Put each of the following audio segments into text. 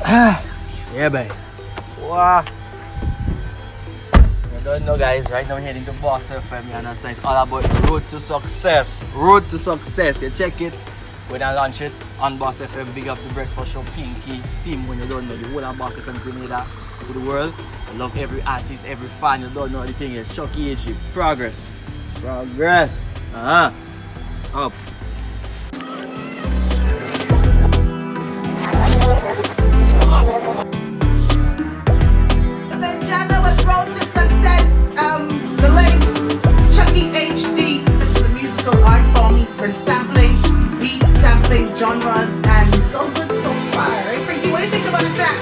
Yeah, babe. Wow. You don't know, guys. Right now, we're heading to Boss FM. You understand? It's all about road to success. Road to success. You check it. We're gonna launch it on Boss FM. Big up the breakfast show, Pinky, Sim. When you don't know the whole of Boss FM Grenada to the world. I love every artist, every fan. You don't know the thing is CHUCKYHD. Progress. Progress. Up. Benjamin was Road to Success, the late CHUCKYHD. It's the musical art form. He's been sampling beats, sampling genres, and so good so far. Right, Frankie? What do you think about the track?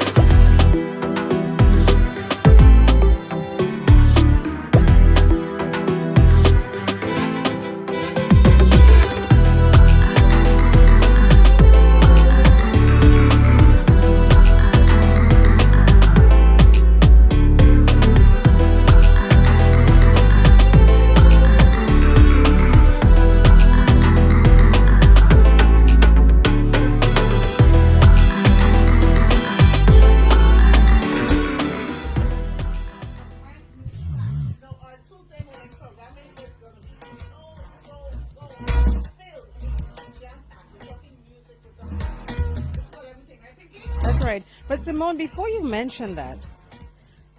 That's right. But Simone, before you mention that,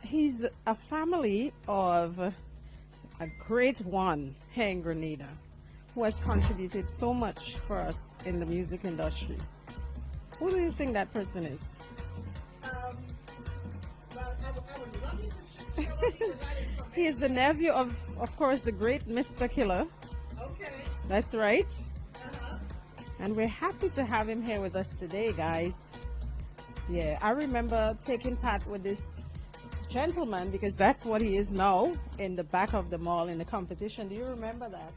he's a family of a great one here in Grenada who has contributed so much for us in the music industry. Who do you think that person is? Well, I would love you to show me that information. He is the nephew of course, the great Mr. Killer. Okay. That's right. And we're happy to have him here with us today, guys. Yeah, I remember taking part with this gentleman, because that's what he is now, in the back of the mall in the competition. Do you remember that?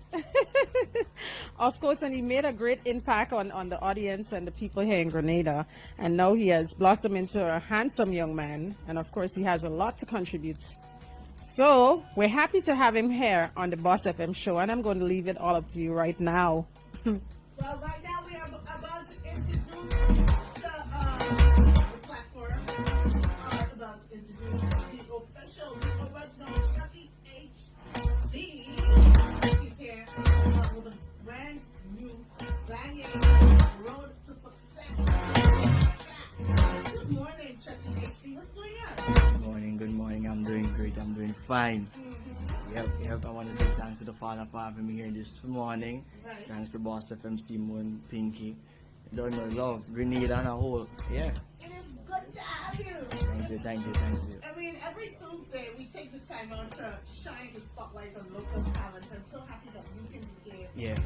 Of course, and he made a great impact on the audience and the people here in Grenada. And now he has blossomed into a handsome young man. And of course, he has a lot to contribute. So we're happy to have him here on the Boss FM show. And I'm going to leave it all up to you right now. Well, right now we are about to introduce the platform. We are about to introduce the official, the original CHUCKYHD. He's here with a brand new, banging Road to Success. Good morning, CHUCKYHD. What's going on? Good morning. I'm doing great. I'm doing fine. Yep. I want to say thanks to the Father for having me here this morning. Right. Thanks to Boss FM, Simone, Pinky. You don't know, love, Grenada and a whole. Yeah. It is good to have you. Thank you. I mean, every Tuesday we take the time out to shine the spotlight on local talent. I'm so happy that you can be here. Yeah.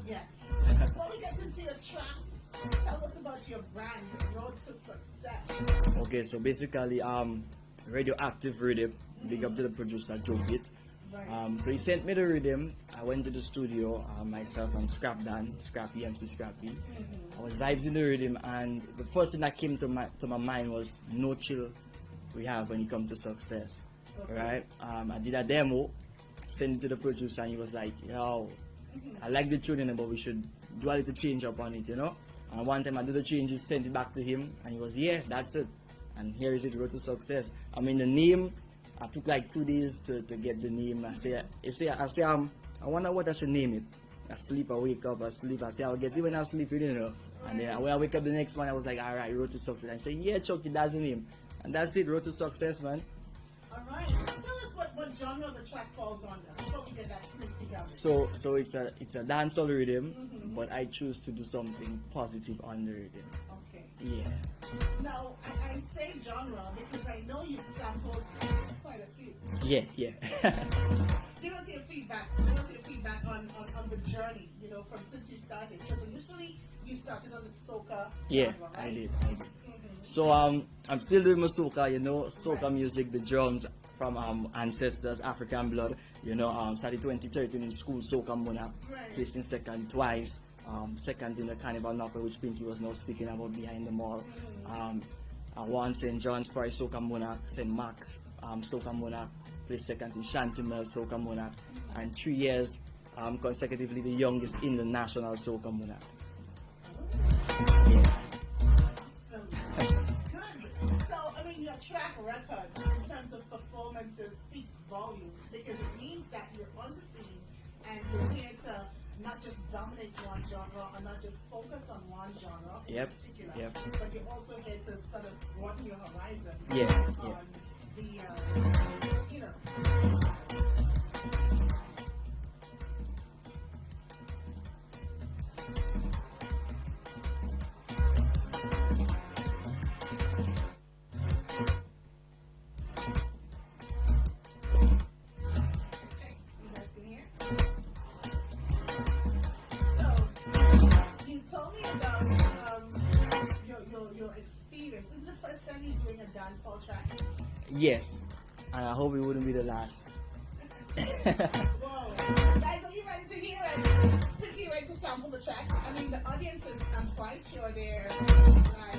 Yes. Before we get into your tracks, tell us about your brand, Road to Success. Okay, so basically, radioactive rhythm. Big up to the producer, Joe Pitt. Right. So he sent me the rhythm. I went to the studio, myself and Scrappy, MC Scrappy. I was vibes in the rhythm, and the first thing that came to my mind was no chill we have when it comes to success. Okay. Right? I did a demo, sent it to the producer, and he was like, yo, I like the tuning, but we should do a little change up on it, you know? And one time I did the changes, sent it back to him, and he was, yeah, that's it. And here is it, Road to Success. I mean, the name, I took like 2 days to get the name. I wonder what I should name it. I sleep, I wake up, I sleep. I say, I'll get it when I sleep, you know. And then when I wake up the next morning, I was like, all right, Road to Success. I say, yeah, Chucky, that's the name. And that's it, Road to Success, man. All right. So tell us what genre the track falls under before we get that sneak peek out. So it's a dancehall rhythm, but I choose to do something positive on the rhythm. Okay. Yeah. Now, I say genre because I know you've sampled quite a few. Yeah. Give us your feedback. On the journey, you know, from since you started. Because initially you started on the soca Yeah, genre, right? I did. So I'm still doing my soca, you know, soca music, the drums from ancestors, African blood. You know, started 2013 in school, soca monarch, Right. placing second twice. Second in the Carnival Knuckle, which Pinky was now speaking about behind the mall. I won St. John's Parish Soca Monarch, St. Mark's Soca Monarch, placed second in Shantimel Soca Monarch, and 3 years consecutively the youngest in the national Soca Monarch. Yeah. So, good. track record in terms of performances speaks volumes because it means that you're on the scene and you're here to not just dominate one genre or not just focus on one genre in Yep, particular, yep. but you're also here to sort of broaden your horizon Yeah, on the, you know. Okay, you guys can hear? So, you told me about your experience. This is the first time you're doing a dancehall track. yes, and I hope it wouldn't be the last. Whoa. Guys, are you ready to hear it? Quickly ready to sample the track? I mean, the audiences, I'm quite sure they're like,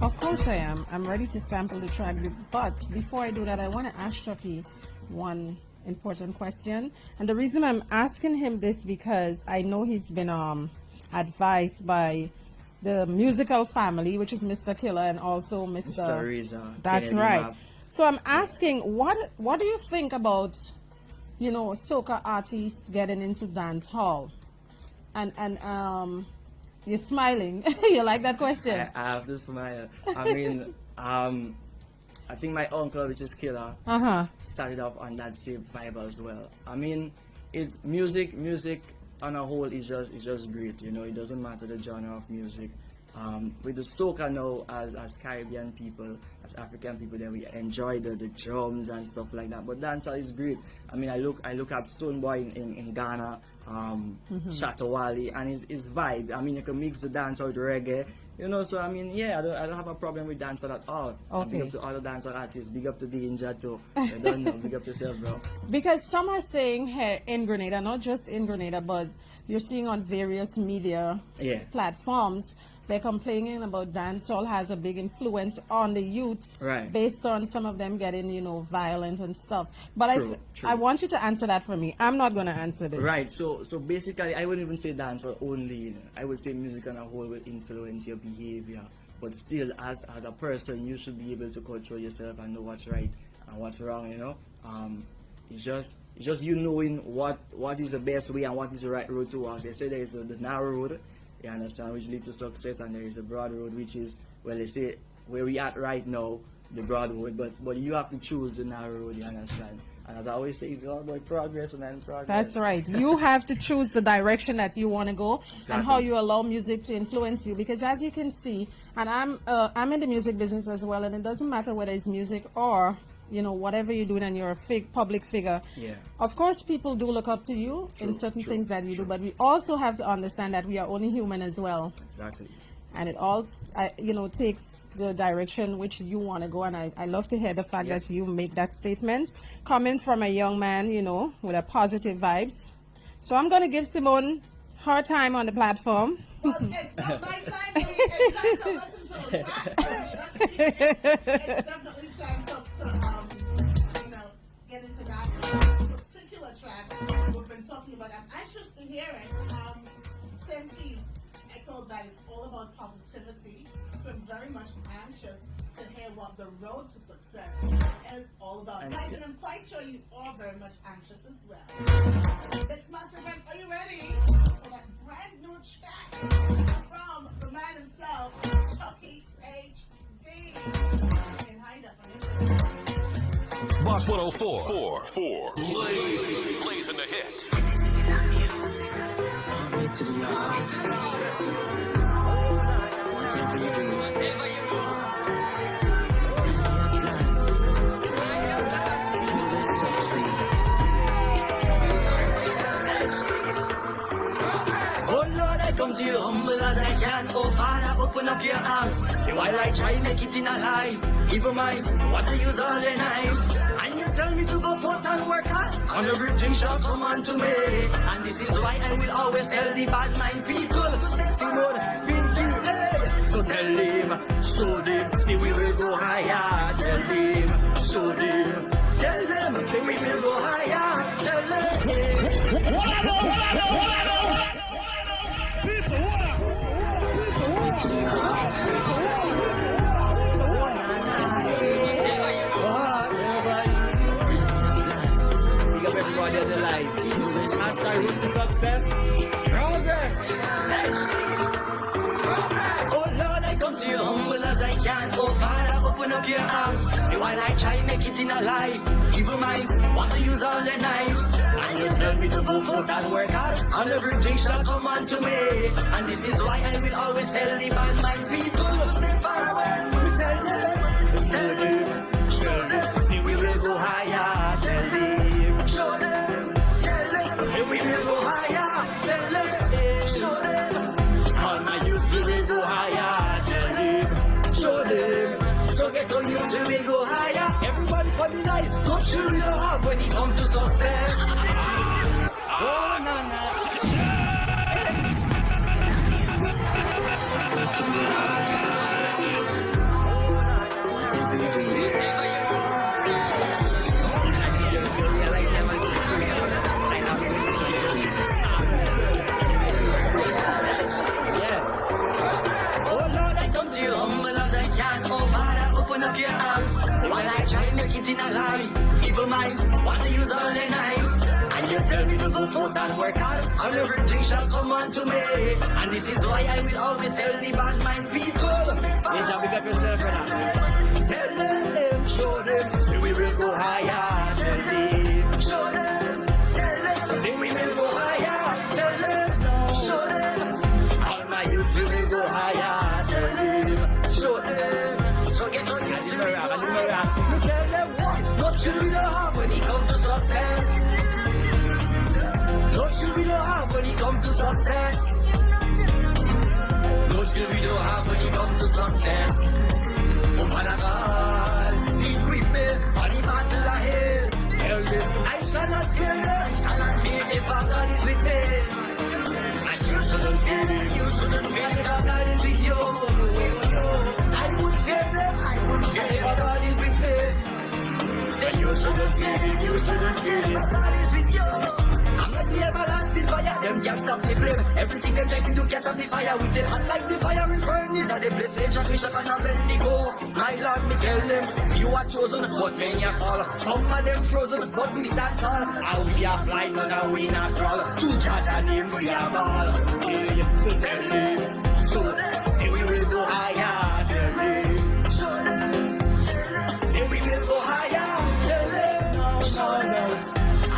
Of course I am. I'm ready to sample the track. But before I do that, I want to ask Chucky one important question. And the reason I'm asking him this because I know he's been advised by the musical family, which is Mr. Killer and also Mr. Reza. That's Kennedy right. Map. So I'm asking, what do you think about, you know, soca artists getting into dance hall? And you're smiling. You like that question? I have to smile. I mean, I think my uncle, which is Killer, started off on that same vibe as well. I mean, it's music on a whole is just great. You know, it doesn't matter the genre of music. With the soca now, as Caribbean people, as African people, then we enjoy the drums and stuff like that. But dancehall is great. I mean, I look at Stonebwoy in Ghana, Shatta Wale, and his vibe. I mean, you can mix the dancehall with reggae. You know, so I mean, yeah, I don't have a problem with dancehall at all. Okay. Big up to all the dancehall artists. Big up to Danger too. I don't know. Big up yourself, bro. Because some are saying here in Grenada, not just in Grenada, but you're seeing on various media platforms, they're complaining about dancehall has a big influence on the youth, Right. based on some of them getting, you know, violent and stuff. But True. I want you to answer that for me. I'm not going to answer this. Right, so basically, I wouldn't even say dancehall only. You know. I would say music on a whole will influence your behavior. But still, as a person, you should be able to control yourself and know what's right and what's wrong. You know, it's just you knowing what is the best way and what is the right road to walk. They say there is the narrow road, you understand, which leads to success, and there is a broad road, which is, well, they say where we at right now, the broad road. But you have to choose the narrow road. You understand. And as I always say, it's all about progress and then progress. That's right. You have to choose the direction that you want to go and how you allow music to influence you. Because as you can see, and I'm in the music business as well, and it doesn't matter whether it's music or, you know, whatever you're doing and you're a public figure. Yeah. Of course, people do look up to you in certain things that you do, but we also have to understand that we are only human as well. Exactly. And it all, you know, takes the direction which you want to go. And I love to hear the fact that you make that statement coming from a young man, you know, with a positive vibes. So I'm going to give Simone her time on the platform. well, it's not my time to listen to the track. It's definitely time to you know, get into that particular track we've been talking about. I'm anxious to hear it. Since he's echoed that it's all about positivity, so I'm very much anxious to hear what the road to success is all about. Guys, and I'm quite sure you are very much anxious as well. It's Master Event. Are you ready for that brand new track from the man himself, CHUCKYHD, in high definition? Boss 104. Plays in the hits. Come to you humble as I can. Oh Father, open up your arms. See while I try make it in a life. Evil minds want to use all their knives. And you tell me to go forth and work hard, and everything shall come unto me. And this is why I will always tell the bad mind people, Simone, Pinky, hey. So tell him, show them, see we will go higher. Tell him, show them, tell them, see we will go higher. Tell them. success. Progress. Oh Lord, I come to you humble as I can. Oh Father, open up your arms. See while I try make it in a life. Evil minds want to use all their knives. And you tell me to go forth and work hard, and everything shall come unto me. And this is why I will always tell the bad mind people, stay far away. We tell them, show them, see we will go higher. Tell them, show them, tell them, see we will go higher. Tell them, show them, all my youth we will go higher. Tell them, show them, so get on you, we will go higher. Everybody for the life, don't you really have when it comes to success. Oh, na na. Oh Lord, I come to you humble as I can. Oh Father, open up your arms while I try and make it in a life. Evil minds want to use all their knives, and you tell me to go forth and work hard, and everything shall come unto me. And this is why I will always tell the bad mind people, Yes, pick up yourself, brother. tell them, show them, say we will go higher. Tell them, show them, tell them, say we will go higher. Tell them, show them, all my youth we will go higher. Tell them, show them, so get on your feet, we will go higher. You tell them what you really have when it comes to success. What you really have when it comes to success. What you really have when it comes to success. Oh Father God, equip me for the battle ahead. Tell them I shall not fear them, I shall not fear if our God is with me. And you shouldn't fear them, you shouldn't fear if our God is with you. I would fear them, I would fear if our God is with me. Then you shouldn't fear them, you shouldn't fear if our God is with you. I'm like the everlasting fire, them can't stop the flame. Everything them try to do can't stop the fire. With them hot like the fire in furnace, and they place the Jack and a Bendigo. My Lord, me tell them, you are chosen, but many are fall. Some of them frozen, but we stand tall. How we are flying, but now we not crawl. To judge and name, we are ball. So tell them, show them, say we will go higher. Tell them, show them, say we will go higher. Tell them, show them.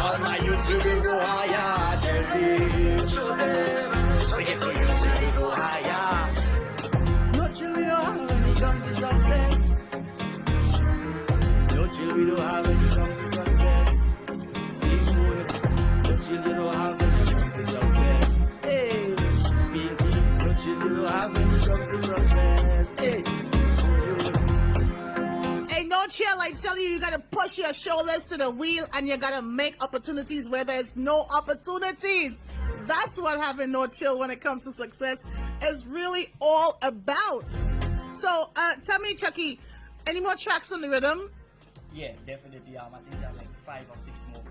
All my youth we will go higher. Tell them, show them, so get to you, so we go higher. No chill we don't have when it comes to success. No chill we don't have when it comes to success. See food, no chill we don't have when it comes to success. Hey, baby, no chill we don't have when it comes to success. Hey. Ain't no chill, I tell you, you gotta push your shoulders to the wheel and you gotta make opportunities where there's no opportunities. That's what having no chill when it comes to success is really all about. So, tell me, Chucky, any more tracks on the rhythm? Yeah, definitely. I think there are like 5 or 6 more.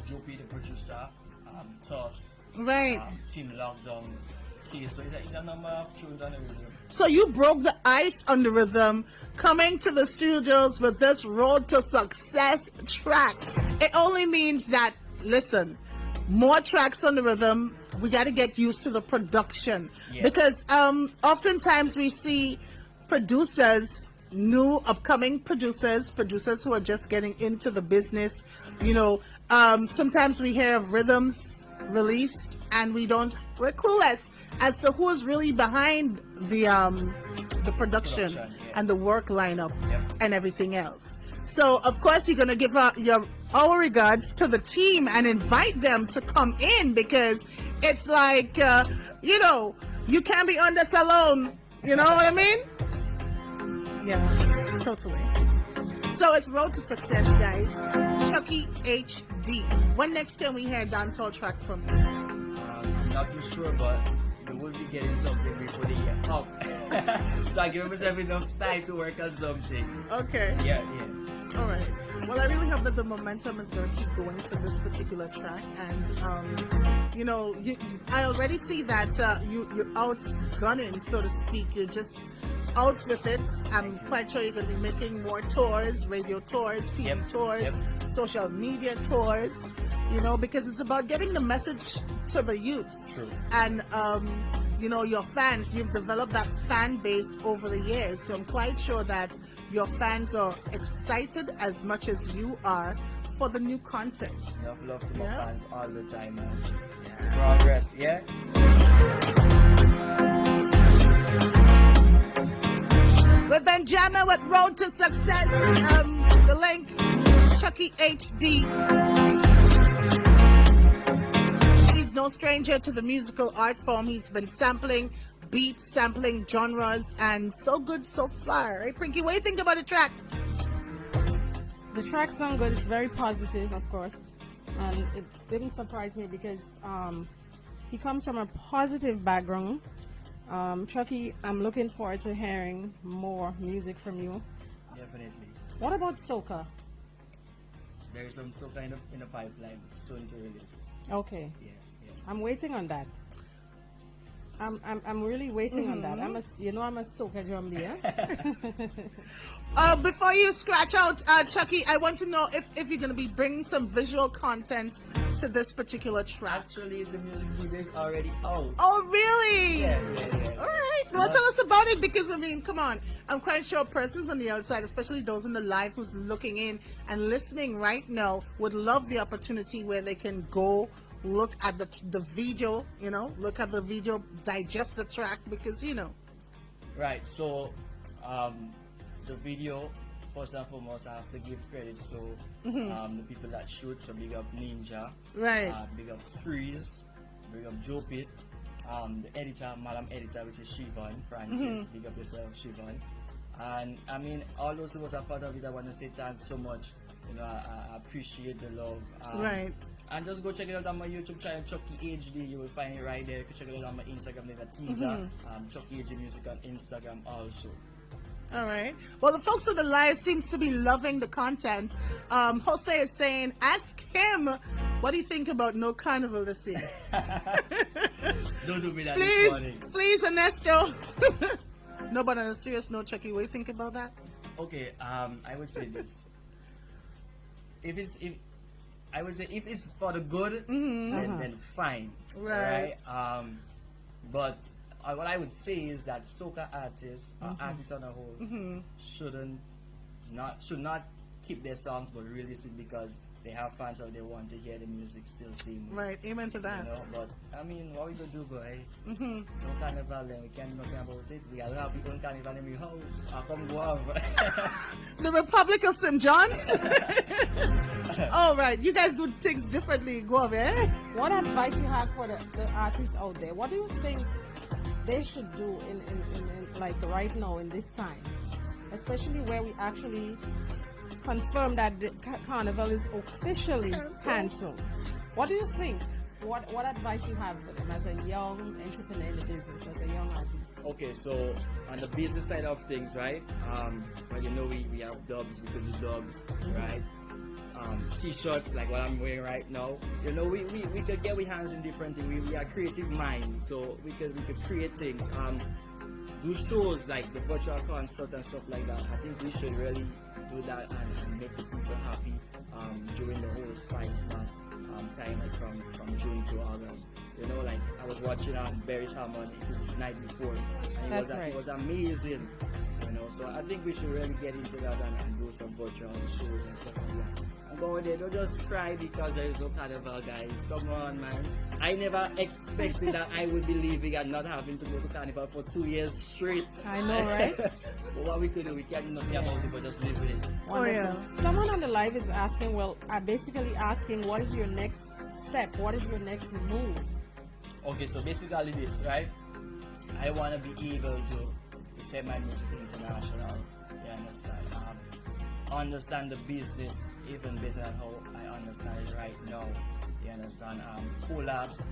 Joe P, the producer, Toss, Right. Team Lockdown. Okay, so it's a number of tunes on the rhythm. So you broke the ice on the rhythm, coming to the studios with this Road to Success track. It only means that, listen, more tracks on the rhythm, we got to get used to the production. Yeah. Because oftentimes we see producers, new upcoming producers who are just getting into the business. You know, sometimes we hear of rhythms released and we're clueless as to who's really behind the production Yeah. and the work lineup Yeah. and everything else. So of course you're gonna give our regards to the team and invite them to come in, because it's like you can't be on this alone. You know what I mean? Yeah, totally. So it's Road to Success, guys. Chucky HD. When next can we hear a dancehall track from you? I'm not too sure, but we will be getting something before the year up. So I give myself enough time to work on something. Okay. Yeah. All right. Well, I really hope that the momentum is going to keep going for this particular track, and I already see that you're out gunning, so to speak. You're just out with it. I'm quite sure you're going to be making more tours, radio tours, TV Yep. tours, social media tours. you know, because it's about getting the message to the youths. True. And you know, your fans, you've developed that fan base over the years, so I'm quite sure that your fans are excited as much as you are for the new content. Enough love to my Yeah. fans all the time, man. Progress, yeah? We've been jamming with Road to Success. The link, CHUCKYHD. He's no stranger to the musical art form. He's been sampling beats, sampling genres, and so good so far. Right, Pinky? What do you think about the track? The track sound good. It's very positive, of course, and it didn't surprise me because he comes from a positive background. Chucky, I'm looking forward to hearing more music from you. Definitely. What about soca? There is some kind of in the pipeline soon to release. Okay, Yeah, yeah. I'm waiting on that. I'm really waiting on that. I'm a soca drum there. Before you scratch out Chucky, I want to know if you're going to be bringing some visual content to this particular track. Actually, the music video is already out. Oh, really? Yeah. All right. Well, tell us about it because, I mean, come on. I'm quite sure persons on the outside, especially those in the live who's looking in and listening right now, would love the opportunity where they can go look at the video, you know, look at the video, digest the track because, you know. Right, so the video, first and foremost, I have to give credits to the people that shoot. So big up Ninja, Right. Big up Freeze, big up Joe Pitt, the editor, Madam Editor, which is Siobhan Francis. Big up yourself, Siobhan. And I mean, all those who was a part of it, I want to say thanks so much. You know, I appreciate the love. Right. And just go check it out on my YouTube channel, CHUCKYHD. You will find it right there. You can check it out on my Instagram. There's a teaser. CHUCKYHD Music on Instagram also. All right. Well, the folks on the live seems to be loving the content. Jose is saying, ask him, what do you think about no carnival this year? Don't do me that this morning. Please, Ernesto. No, but on a serious note, Chucky, what do you think about that? Okay, I would say this. If it's for the good, then fine. Right. But what I would say is that soca artists, artists on a whole, should not keep their songs but release it because they have fans or they want to hear the music still same way. Right. Amen to that. You know, but I mean, what we gonna do, boy? No carnival, then we can't do nothing about it. We gotta have our own carnival in our house. I come go have. The Republic of St. John's? All right. You guys do things differently. Go over, eh? What advice you have for the artists out there? What do you think they should do in like right now in this time, especially where we actually confirm that the carnival is officially cancelled? What do you think? What advice you have for them as a young entrepreneur in the business, as a young artist? Okay, so on the business side of things, right? Well, you know, we have dubs, we could do dubs, right? T-shirts like what I'm wearing right now. You know, we could get our hands in different things. We are creative minds, so we could create things. Do shows like the virtual concert and stuff like that. I think we should really do that and make the people happy during the whole Spice Mass time, like from June to August. You know, like I was watching Barry's Harmony the night before, and it was amazing. You know, so I think we should really get into that and do some virtual shows and stuff like that. And go there, don't just cry because there is no carnival, guys. Come on, man. I never expected that I would be leaving and not having to go to carnival for 2 years straight. I know, right? But what we could do, we can't do nothing about it, but just live with it. Oh, yeah. Someone on the live is asking, basically asking, what is your next step? What is your next move? Okay, so basically this, right? I want to be able to send my music international. You understand? Understand the business even better than how I understand it right now. You understand? Collabs.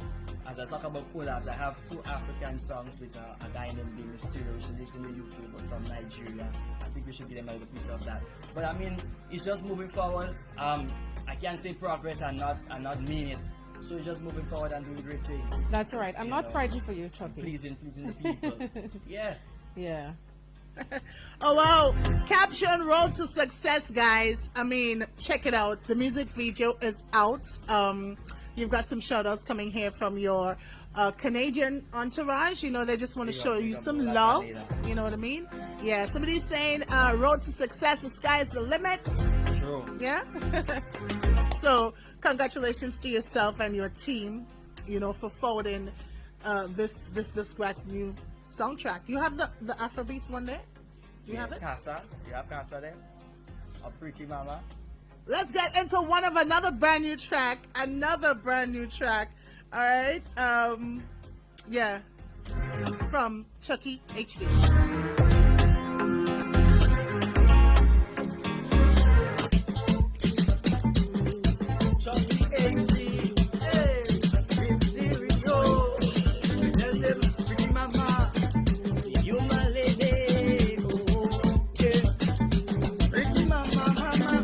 As I talk about collabs, I have 2 African songs with a guy named B Mysterio, which lives in the UK but from Nigeria. I think we should give them a little piece of that. But I mean, it's just moving forward. I can't say progress and not mean it. So it's just moving forward and doing great things. That's right. I'm not frightened for you, Chucky. Pleasing the people. Yeah. Yeah. Oh wow, caption Road to Success, guys. I mean, check it out. The music video is out. You've got some shout outs coming here from your Canadian entourage. You know, they just want to show you some love. You know what I mean? Yeah, somebody's saying Road to Success, the sky is the limit. True. Yeah. So congratulations to yourself and your team, you know, for forwarding this great new soundtrack. You have the Afrobeats one there? Do you have it? Casa. You have Casa there? A Pretty Mama. Let's get into another brand new track. All right. Yeah. From Chucky HD. Chucky HD, hey, big stereo. Tell them, pretty mama, you my lady. Oh, yeah. Pretty mama, mama,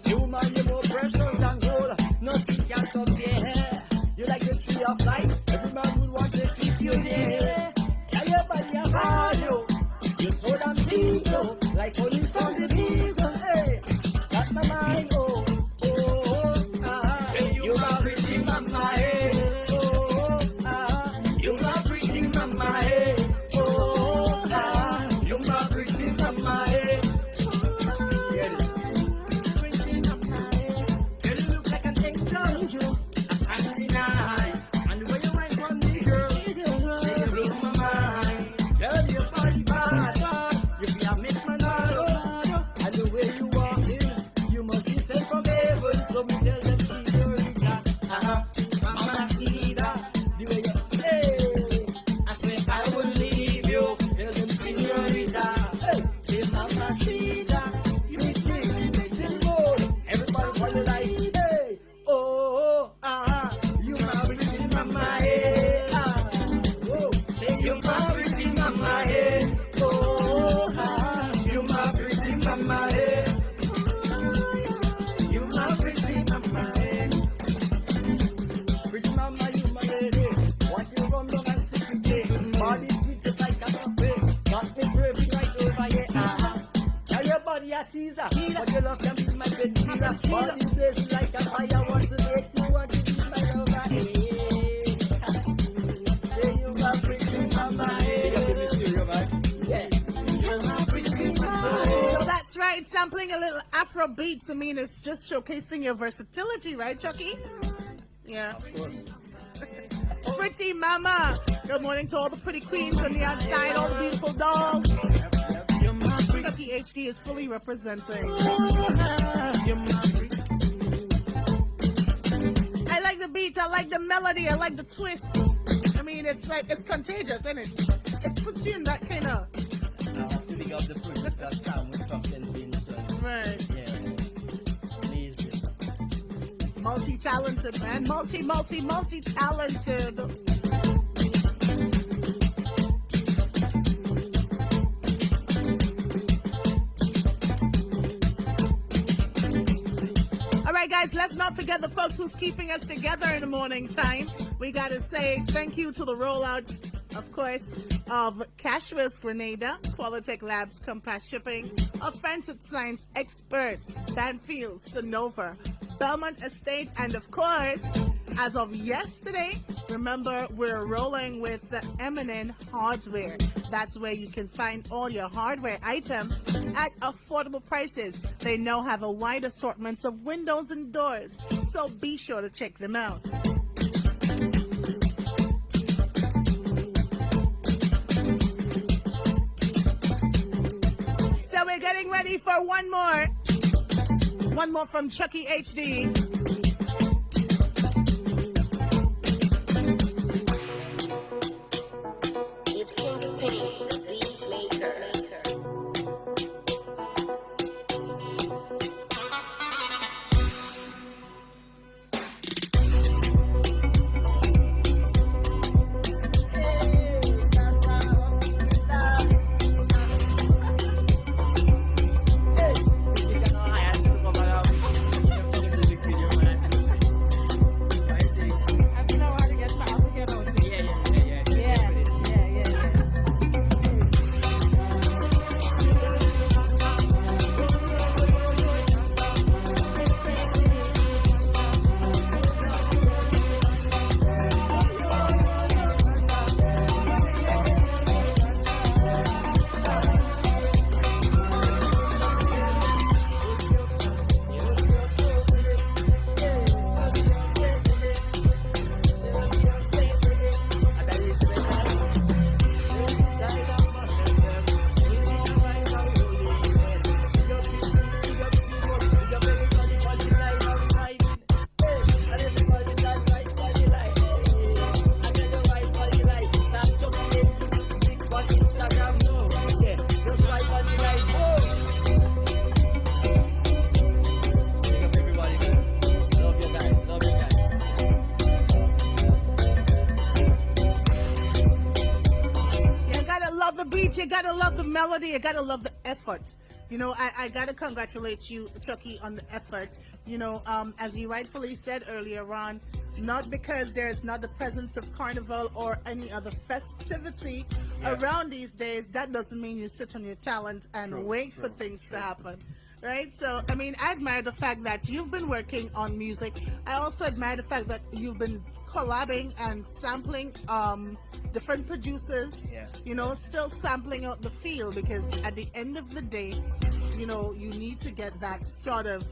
you man, you more precious than gold. Nothing can compare. You like the tree of life. Every man would want to keep you there. Tell your body a value. You so damn sweet, oh, like honey from the bees. Hey, got my mind, oh. You my pretty mama, hey. Oh, you my pretty mama, hey. Oh, you my pretty mama, hey. Pretty mama, hey. Girl, you look like an angel. I can't deny. And the way you wine for me, girl, you blow my mind. Girl, your body bad. You be a make man mad. And the way you walk in, you must be sent from heaven. So me tell them, Mama Cita, the way you hey, I swear I won't leave you. Tell them, señorita, hey, say Mama Cita, you make me little more. Everybody follow like, hey, oh, you my pretty mama, hey, oh, say you my pretty mama, hey, oh, you my pretty mama, hey, you my pretty mama, hey. Pretty mama, you my lady. Want you come down and stick with me. Body sweet just like a cafe. Got me craving right over here. Now your body a teaser, but your love can be my bed killer. Body blazing like a fire. Want to make you want to be my lover. Hey. Say you my pretty mama. Hey. Yeah. You my pretty mama. So that's right, sampling a little Afro beats. I mean, it's just showcasing your versatility, right, Chucky? Yeah. Of course. Pretty mama. Good morning to all the pretty queens on the outside, all the beautiful dolls. Chucky HD is fully representing. I like the beat, I like the melody, I like the twist. I mean, it's contagious, isn't it? It puts you in that kind of... Big up the producer, Sam, from St. Vincent. Right. Yeah. Amazing. Multi-talented, man. Multi-talented. All right, guys, let's not forget the folks who's keeping us together in the morning time. We got to say thank you to the rollout, of course, of Cashwell's Grenada, Qualitech Labs, Compass Shipping, of Forensic Science Experts, Banfield, Sonova, Belmont Estate, and of course, as of yesterday, remember, we're rolling with the M&N Hardware. That's where you can find all your hardware items at affordable prices. They now have a wide assortment of windows and doors, so be sure to check them out. So we're getting ready for one more from Chucky HD. It's King Pain, the beat maker. Hey, nowadays you gotta love the effort. You know, I gotta congratulate you, Chucky, on the effort. You know, as you rightfully said earlier on, not because there's not the presence of carnival or any other festivity around these days, that doesn't mean you sit on your talent and wait for things to happen. Right? So, I mean, I admire the fact that you've been working on music. I also admire the fact that you've been collabing and sampling different producers, you know, still sampling out the feel, because at the end of the day, you know, you need to get that sort of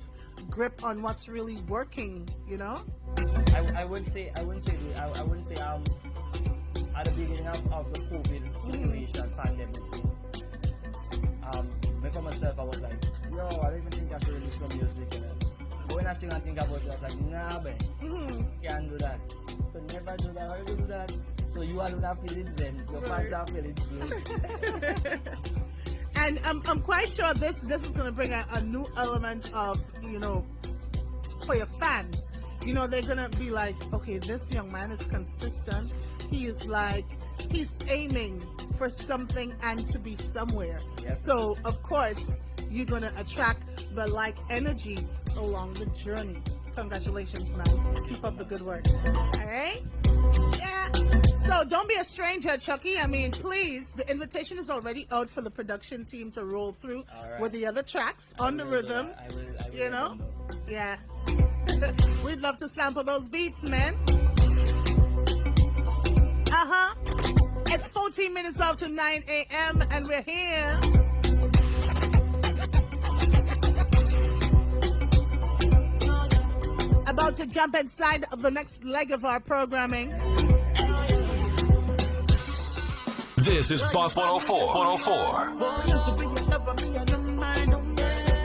grip on what's really working, you know? I wouldn't say at the beginning of the COVID situation, pandemic thing, me for myself, I was like, yo, I don't even think I should release some music, you know? But when I still think about it, I was like, nah, man, can't do that. Could never do that. Why would you do that? So you are not feeling zen. Your fans are feeling slow. And I'm quite sure this is going to bring a new element of, you know, for your fans. You know, they're going to be like, okay, this young man is consistent. He's aiming for something and to be somewhere. So, of course, you're going to attract the like energy along the journey. Congratulations, man. Keep up the good work. All right? Yeah. So don't be a stranger, Chucky. I mean, please, the invitation is already out for the production team to roll through with the other tracks on the rhythm. I will you know? Yeah. We'd love to sample those beats, man. It's 14 minutes after 9 a.m. and we're here. About to jump inside of the next leg of our programming. This is Boss 104. 104.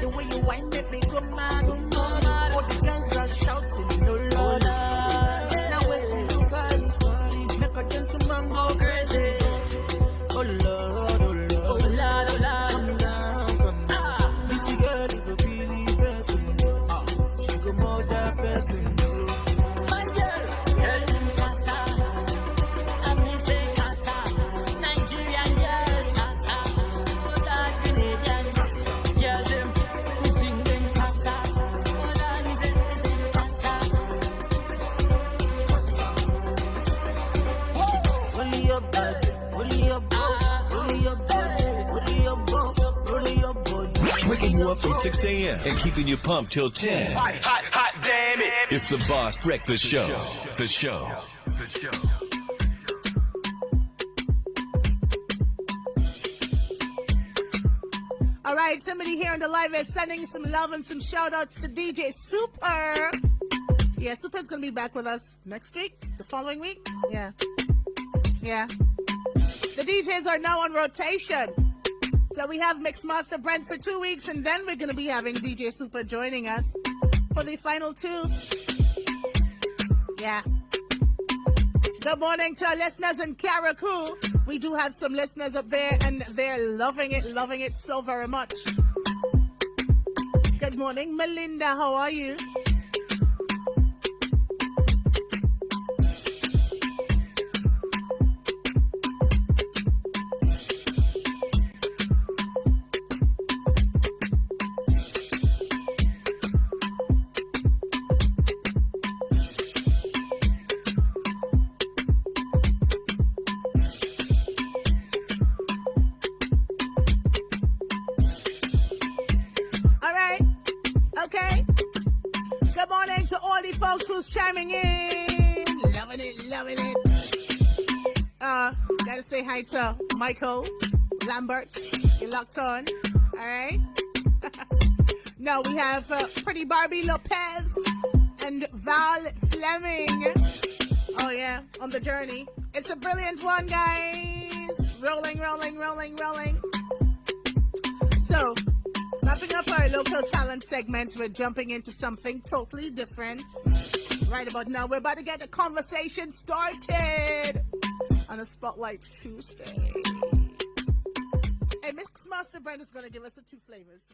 The way you whine make me go mad. All the guys are shouting, no Lord. Now wait till you call. Make a gentleman go crazy. Oh Lord, oh Lord, oh Lord, oh Lord. Come down. This girl is a really person. She go more than person. My girl in casa. I'm say casa. Nigerian girls casa. That Canadian casa. Yes, we sing in casa. That is casa. Only your body, only your body, only your body, only your body, only your body. Waking you up from 6 a.m. and keeping you pumped till 10. Hot damn it. It's the Boss Breakfast Show. For show. All right, somebody here on the live is sending some love and some shout outs to DJ Super. Yeah, Super's going to be back with us next week, the following week. Yeah. The DJs are now on rotation. So we have Mixmaster Brent for 2 weeks, and then we're going to be having DJ Super joining us for the final 2. Yeah. Good morning to our listeners in Caracou. We do have some listeners up there, and they're loving it so very much. Good morning, Melinda. How are you? Who's chiming in? Loving it. Gotta say hi to Michael Lambert. You're locked on. Alright. Now we have Pretty Barbie Lopez and Val Fleming. Oh yeah, on the journey. It's a brilliant one, guys. Rolling. So, wrapping up our local talent segment, we're jumping into something totally different. Right about now, we're about to get the conversation started on a Spotlight Tuesday. Hey, Mixmaster Brent is going to give us the 2 flavors.